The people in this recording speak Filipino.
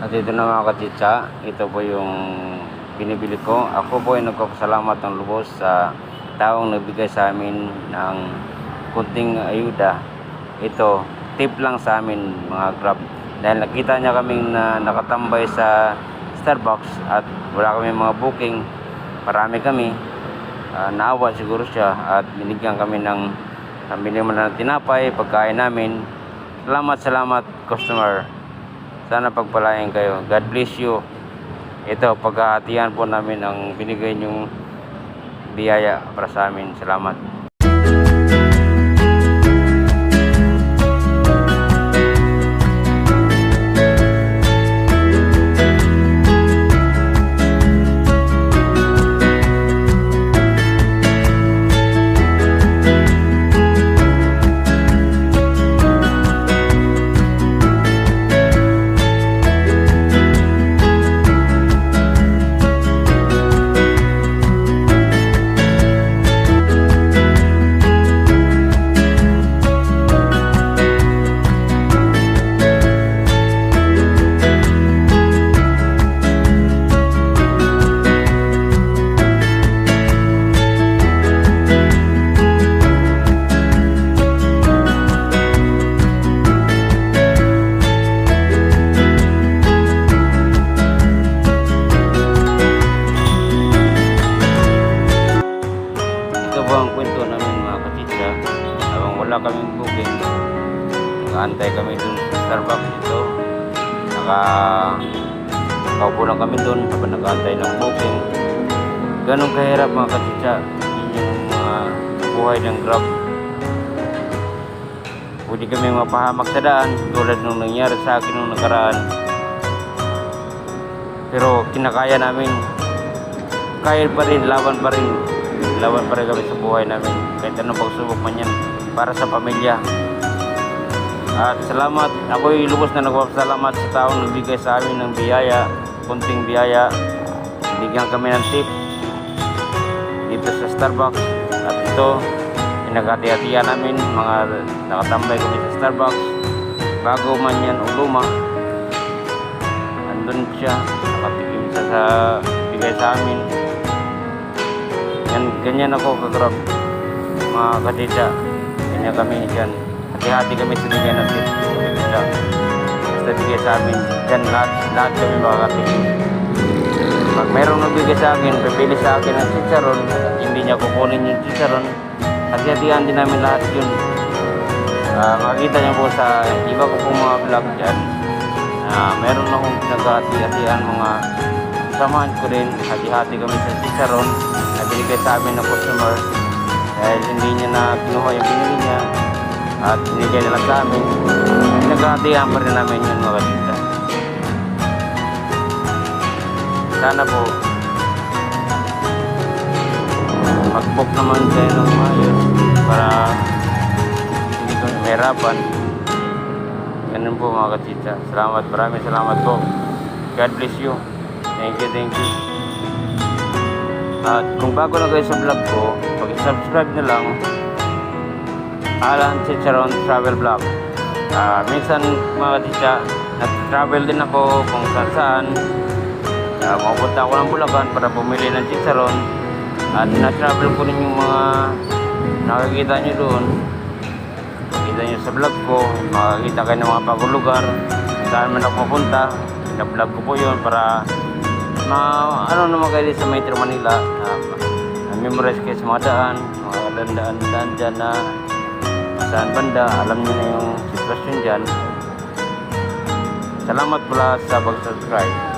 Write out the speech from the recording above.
At ito na mga kachitsa, ito po yung binibili ko. Ako po ay nagpapasalamat ng lubos sa taong nagbigay sa amin ng kunting ayuda. Ito, tip lang sa amin mga Grab. Dahil nakita niya kaming nakatambay sa Starbucks at wala kami mga booking. Marami kami. Naawa siguro siya at binigyan kami ng minimum na tinapay, pagkain namin. Salamat customer. Sana pagpalain kayo. God bless you. Ito, paghahatian po namin ang binigay niyong biyaya para sa amin. Salamat. Ang kwento namin mga kachitsa, habang wala kaming booking, nakaantay kami dun sa Starbucks dito. Nakaupo lang kami dun habang nakaantay ng booking. Ganun kahirap mga kachitsa, yun yung buhay ng Grab. Pwede kami mapahamak sa daan tulad nung nangyari sa akin nung nakaraan, pero kinakaya namin. Kaya pa rin, laban pa rin kami sa buhay namin kahit anong pagsubok man yan para sa pamilya. At salamat, ako'y lubos na nagpapasalamat sa taong nagbigay sa amin ng biyaya, kunting biyaya. Bigyan kami ng tip dito sa Starbucks. At ito, pinaghati-hatian namin, mga nakatambay kami sa Starbucks, bago man yan o luma, andun siya, nakatikim siya sa bigay sa amin. Ganyan ako ka-Grab mga kachitsa. Ganyan kami dyan, hati-hati kami sa bigay ng tip. Basta bigay sa amin dyan, lahat kami makakatingin. Pag mayroong nagbigay sa akin, pipili sa akin ng chicharon, hindi niya kukunin yung chicharon, hati-hatihan din namin lahat yun. Makikita niyo po sa iba ko pong mga vlog dyan, meron akong pinaghati-hatihan mga samahan ko rin. Hati-hati kami sa chicharon na binigay sa amin ng customer dahil hindi niya na kinuha yung binili niya at binigay na lang sa amin. Pinaghatihan pa rin namin yun mga kachitsa. Sana po mag-book naman kayo ng maayos para hindi kami mahirapan. Ganun po mga kachitsa. Salamat, maraming salamat po. God bless you. Thank you. At kung bago na kayo sa vlog ko, pag-subscribe na lang, Alan Chicharon Travel Vlog. Minsan mga kachitsa, nag-travel din ako kung saan saan. Mapunta ako ng Bulacan para bumili ng chicharon. At na-travel ko rin yung mga nakikita nyo doon. Kita nyo sa vlog ko, makakita kayo ng mga bagong lugar. Saan man ako mapunta, na-vlog ko po yun para ano naman kayo sa Metro Manila. Na-memorize kayo sa mga daan, mga daan dyan na saan banda, alam nyo na yung sitwasyon dyan. Salamat pala sa pag-subscribe.